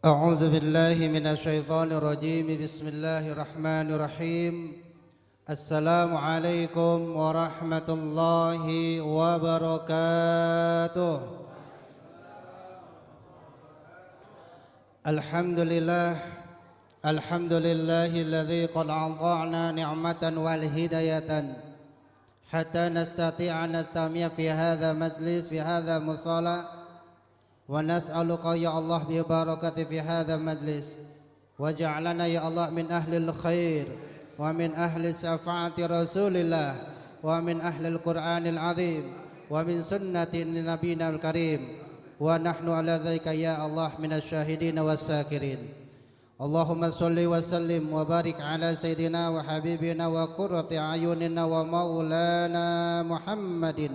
أعوذ بالله من الشيطان الرجيم بسم الله الرحمن الرحيم السلام عليكم ورحمة الله وبركاته الحمد لله الذي قد أعطانا نعمة والهداية حتى نستطيع أن نستمع في هذا المجلس في هذا المصلى ونسألك يا الله ببركة في هذا المجلس واجعلنا يا الله من أهل الخير ومن أهل شفاعة رسول الله ومن أهل القرآن العظيم ومن سنة نبينا الكريم ونحن على ذلك يا الله من الشاهدين والشاكرين اللهم صل وسلم وبارك على سيدنا وحبيبنا وقرة أعيننا ومولانا محمد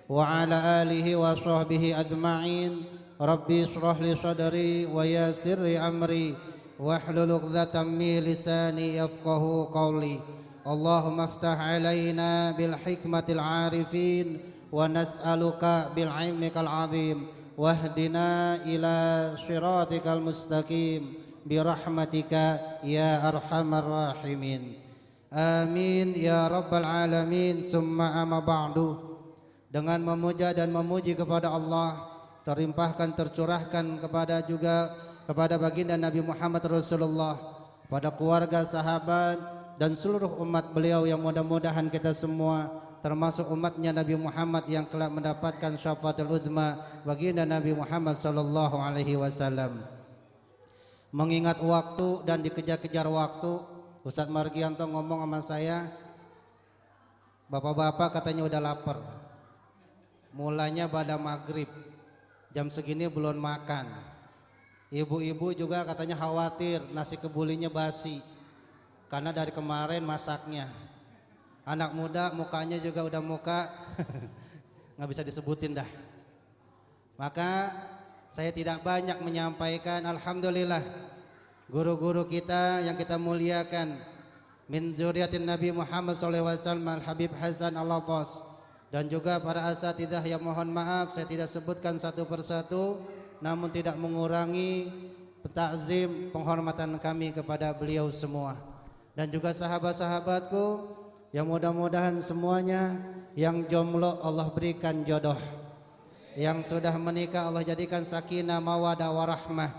وعلى آله وصحبه أجمعين ربي اشرح لي صدري ويسر لي أمري واحلل عقدة من لساني يفقه قولي اللهم افتح علينا بالحكمة العارفين ونسألك بعلمك العظيم واهدنا إلى صراطك المستقيم برحمتك يا أرحم الراحمين آمين يا رب العالمين ثم أما بعد. Dengan memuja dan memuji kepada Allah, terlimpahkan tercurahkan kepada baginda Nabi Muhammad Rasulullah, pada keluarga, sahabat dan seluruh umat beliau yang mudah-mudahan kita semua termasuk umatnya Nabi Muhammad yang kelak mendapatkan syafaatul uzma baginda Nabi Muhammad sallallahu alaihi wasallam. Mengingat waktu dan dikejar-kejar waktu, Ustadz Margianto ngomong sama saya, bapak-bapak katanya udah lapar. Mulanya pada maghrib, jam segini belum makan. Ibu-ibu juga katanya khawatir nasi kebulinya basi karena dari kemarin masaknya. Anak muda mukanya juga udah muka nggak bisa disebutin dah. Maka saya tidak banyak menyampaikan. Alhamdulillah guru-guru kita yang kita muliakan min dzurriyyatin Nabi Muhammad SAW Al-Habib Hasan Al-Latas dan juga para asatidzah yang mohon maaf saya tidak sebutkan satu persatu, namun tidak mengurangi takzim penghormatan kami kepada beliau semua. Dan juga sahabat-sahabatku yang mudah-mudahan semuanya yang jomblo Allah berikan jodoh, yang sudah menikah Allah jadikan sakinah mawadah warahmah.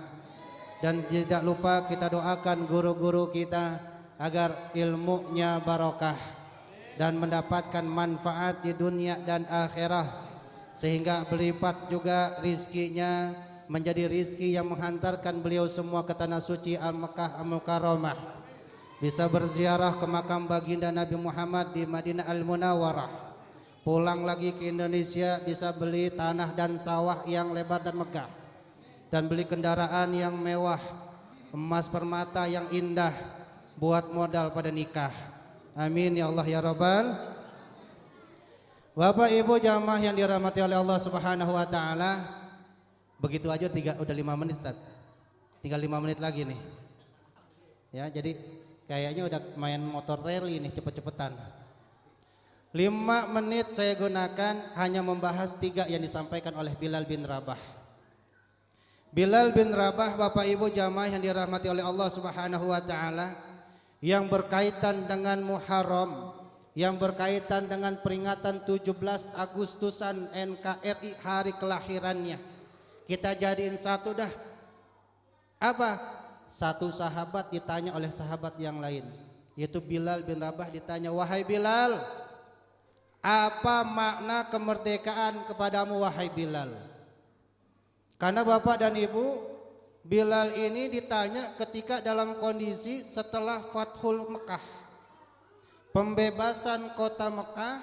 Dan tidak lupa kita doakan guru-guru kita agar ilmunya barokah dan mendapatkan manfaat di dunia dan akhirah, sehingga berlipat juga rizkinya menjadi rizki yang menghantarkan beliau semua ke tanah suci Al-Makkah Al-Mukarramah, bisa berziarah ke makam baginda Nabi Muhammad di Madinah Al-Munawwarah, pulang lagi ke Indonesia bisa beli tanah dan sawah yang lebar dan megah, dan beli kendaraan yang mewah, emas permata yang indah buat modal pada nikah. Amin ya Allah ya Rabbal. Bapak Ibu jamaah yang dirahmati oleh Allah Subhanahu wa taala. Begitu aja udah 5 menit Ustaz. Tinggal 5 menit lagi nih. Ya, jadi kayaknya udah main motor rally nih cepet-cepetan. 5 menit saya gunakan hanya membahas 3 yang disampaikan oleh Bilal bin Rabah. Bilal bin Rabah Bapak Ibu jamaah yang dirahmati oleh Allah Subhanahu wa taala, yang berkaitan dengan Muharram, yang berkaitan dengan peringatan 17 Agustusan NKRI hari kelahirannya. Kita jadiin satu dah. Apa? Satu sahabat ditanya oleh sahabat yang lain, yaitu Bilal bin Rabah ditanya, "Wahai Bilal, apa makna kemerdekaan kepadamu wahai Bilal?" Karena Bapak dan Ibu, Bilal ini ditanya ketika dalam kondisi setelah Fathul Mekah, pembebasan kota Mekah,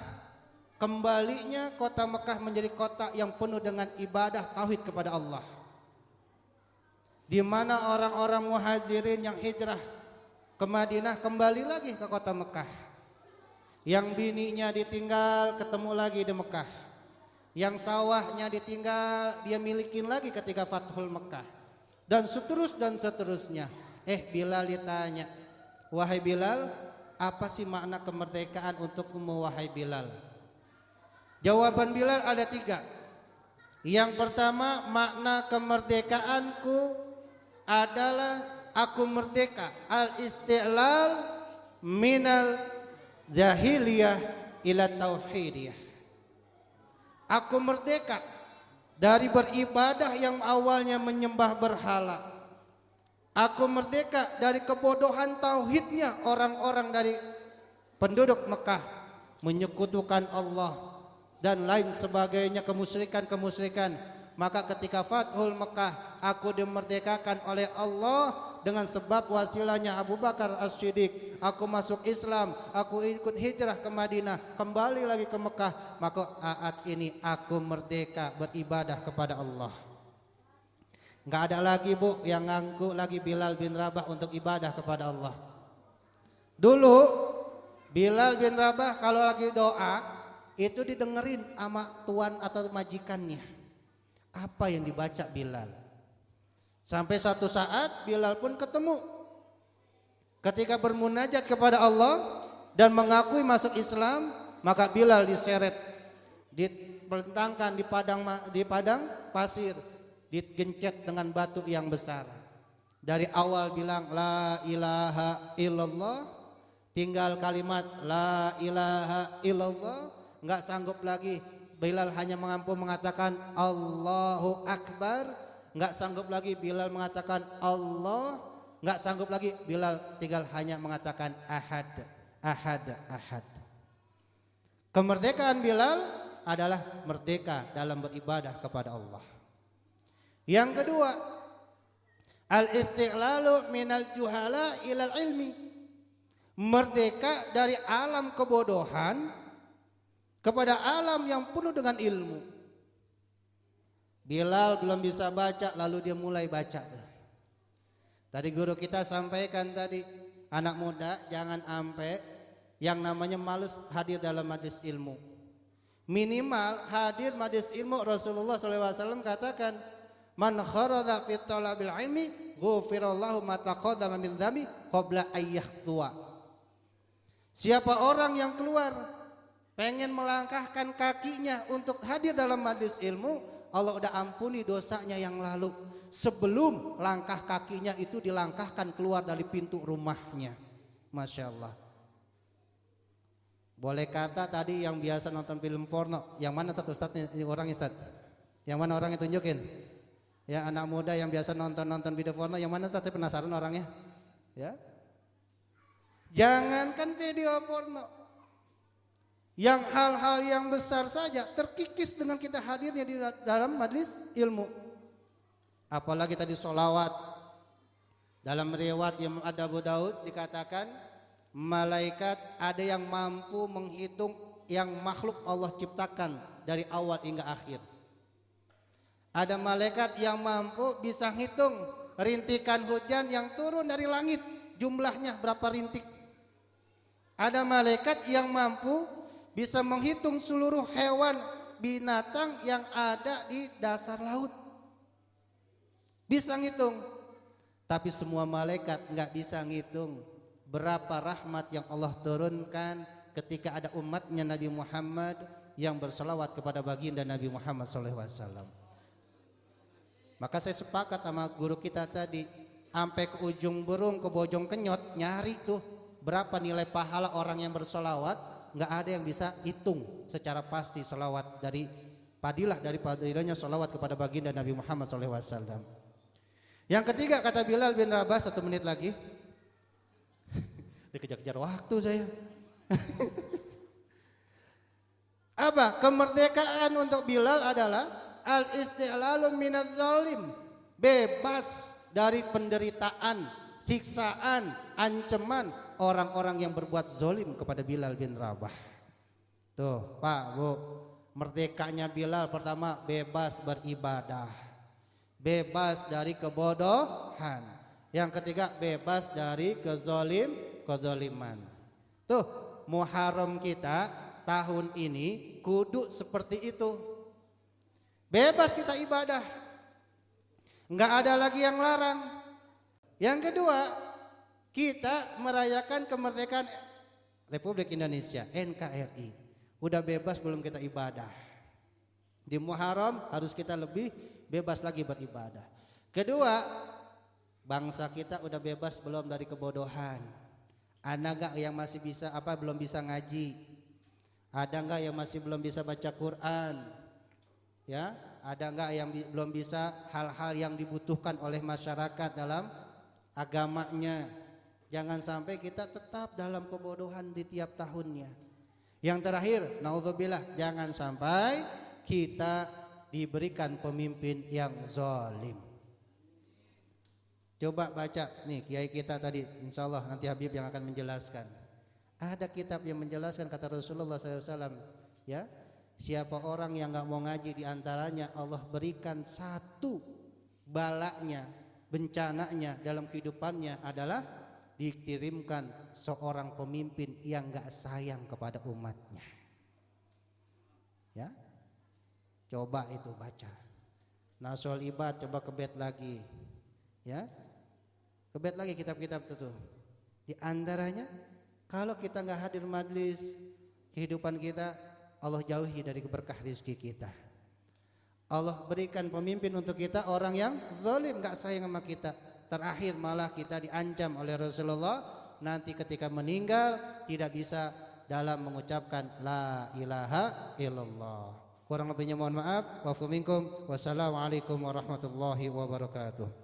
kembalinya kota Mekah menjadi kota yang penuh dengan ibadah tauhid kepada Allah, di mana orang-orang muhajirin yang hijrah ke Madinah kembali lagi ke kota Mekah, yang bininya ditinggal ketemu lagi di Mekah, yang sawahnya ditinggal dia milikin lagi ketika Fathul Mekah, dan seterusnya. Bilal ditanya, "Wahai Bilal, apa sih makna kemerdekaan untukmu wahai Bilal?" Jawaban Bilal ada 3. Yang pertama, makna kemerdekaanku adalah aku merdeka, al-istiqlal minal jahiliyah ila tauhidiyah. Aku merdeka dari beribadah yang awalnya menyembah berhala. Aku merdeka dari kebodohan tauhidnya orang-orang dari penduduk Mekah, menyekutukan Allah dan lain sebagainya, kemusyrikan-kemusyrikan. Maka ketika Fathul Mekah, aku dimerdekakan oleh Allah dengan sebab wasilahnya Abu Bakar As-Siddiq. Aku masuk Islam, aku ikut hijrah ke Madinah, kembali lagi ke Mekah. Maka saat ini aku merdeka beribadah kepada Allah. Nggak ada lagi bu yang ngaku lagi Bilal bin Rabah untuk ibadah kepada Allah. Dulu Bilal bin Rabah kalau lagi doa itu didengerin sama tuan atau majikannya. Apa yang dibaca Bilal? Sampai satu saat Bilal pun ketemu. Ketika bermunajat kepada Allah dan mengakui masuk Islam, maka Bilal diseret, dibentangkan di padang pasir, digencet dengan batu yang besar. Dari awal bilang la ilaha illallah, tinggal kalimat la ilaha illallah, nggak sanggup lagi. Bilal hanya mampu mengatakan Allahu Akbar, nggak sanggup lagi Bilal mengatakan Allah, nggak sanggup lagi Bilal tinggal hanya mengatakan ahad, ahad, ahad. Kemerdekaan Bilal adalah merdeka dalam beribadah kepada Allah. Yang kedua, al-istiqlalu minal juhala ilal ilmi, merdeka dari alam kebodohan kepada alam yang penuh dengan ilmu. Bilal belum bisa baca lalu dia mulai baca. Tadi guru kita sampaikan tadi, anak muda jangan sampai yang namanya males hadir dalam majlis ilmu. Minimal hadir majlis ilmu. Rasulullah SAW katakan, man kharada fi talabil ilmi ghufirallahu ma taqaddama min dzambi qabla ayyahtua. Siapa orang yang keluar pengen melangkahkan kakinya untuk hadir dalam majlis ilmu, Allah udah ampuni dosanya yang lalu sebelum langkah kakinya itu dilangkahkan keluar dari pintu rumahnya. Masya Allah. Boleh kata tadi yang biasa nonton film porno, yang mana satu Ustaz orang Ustaz? Yang mana orang yang tunjukin? Ya anak muda yang biasa nonton video porno, yang mana Ustaz? Penasaran orangnya? Ya. Jangankan video porno, yang hal-hal yang besar saja terkikis dengan kita hadirnya di dalam majlis ilmu. Apalagi tadi sholawat. Dalam riwayat yang ada Abu Daud dikatakan malaikat ada yang mampu menghitung yang makhluk Allah ciptakan dari awal hingga akhir. Ada malaikat yang mampu bisa hitung rintikan hujan yang turun dari langit, jumlahnya berapa rintik. Ada malaikat yang mampu bisa menghitung seluruh hewan binatang yang ada di dasar laut. Bisa ngitung. Tapi semua malaikat nggak bisa ngitung berapa rahmat yang Allah turunkan ketika ada umatnya Nabi Muhammad yang berselawat kepada baginda Nabi Muhammad SAW. Maka saya sepakat sama guru kita tadi, sampai ke ujung burung, ke bojong kenyot, nyari tuh berapa nilai pahala orang yang berselawat. Nggak ada yang bisa hitung secara pasti selawat dari padilahnya selawat kepada baginda Nabi Muhammad SAW. Yang ketiga kata Bilal bin Rabah, 1 menit lagi. Dikejar-kejar waktu saya. Apa? Kemerdekaan untuk Bilal adalah al-istiqlalu minadz zalim, bebas dari penderitaan, siksaan, ancaman orang-orang yang berbuat zolim kepada Bilal bin Rabah. Tuh Pak Bu, merdekanya Bilal pertama bebas beribadah, bebas dari kebodohan. Yang ketiga bebas dari kezoliman. Tuh Muharram kita tahun ini kudu seperti itu. Bebas kita ibadah, nggak ada lagi yang larang. Yang kedua, kita merayakan kemerdekaan Republik Indonesia, NKRI. Udah bebas belum kita ibadah. Di Muharram harus kita lebih bebas lagi beribadah. Kedua, Bangsa kita udah bebas belum dari kebodohan? Ada nggak yang masih bisa belum bisa ngaji? Ada nggak yang masih belum bisa baca Quran? Ya, ada nggak yang belum bisa hal-hal yang dibutuhkan oleh masyarakat dalam agamanya? Jangan sampai kita tetap dalam kebodohan di tiap tahunnya. Yang terakhir, naudzubillah, jangan sampai kita diberikan pemimpin yang zalim. Coba baca nih kiai kita tadi, insya Allah nanti Habib yang akan menjelaskan. Ada kitab yang menjelaskan kata Rasulullah SAW, ya, siapa orang yang nggak mau ngaji di antaranya Allah berikan satu balanya, bencananya dalam kehidupannya adalah dikirimkan seorang pemimpin yang nggak sayang kepada umatnya. Ya, coba itu baca. Nasul Ibad, coba kebet lagi, ya, kebet lagi kitab-kitab itu. Di antaranya, kalau kita nggak hadir majlis, kehidupan kita Allah jauhi dari berkah rezeki kita. Allah berikan pemimpin untuk kita orang yang zalim, nggak sayang sama kita. Terakhir malah kita diancam oleh Rasulullah nanti ketika meninggal tidak bisa dalam mengucapkan la ilaha illallah. Kurang lebihnya mohon maaf. Wassalamualaikum warahmatullahi wabarakatuh.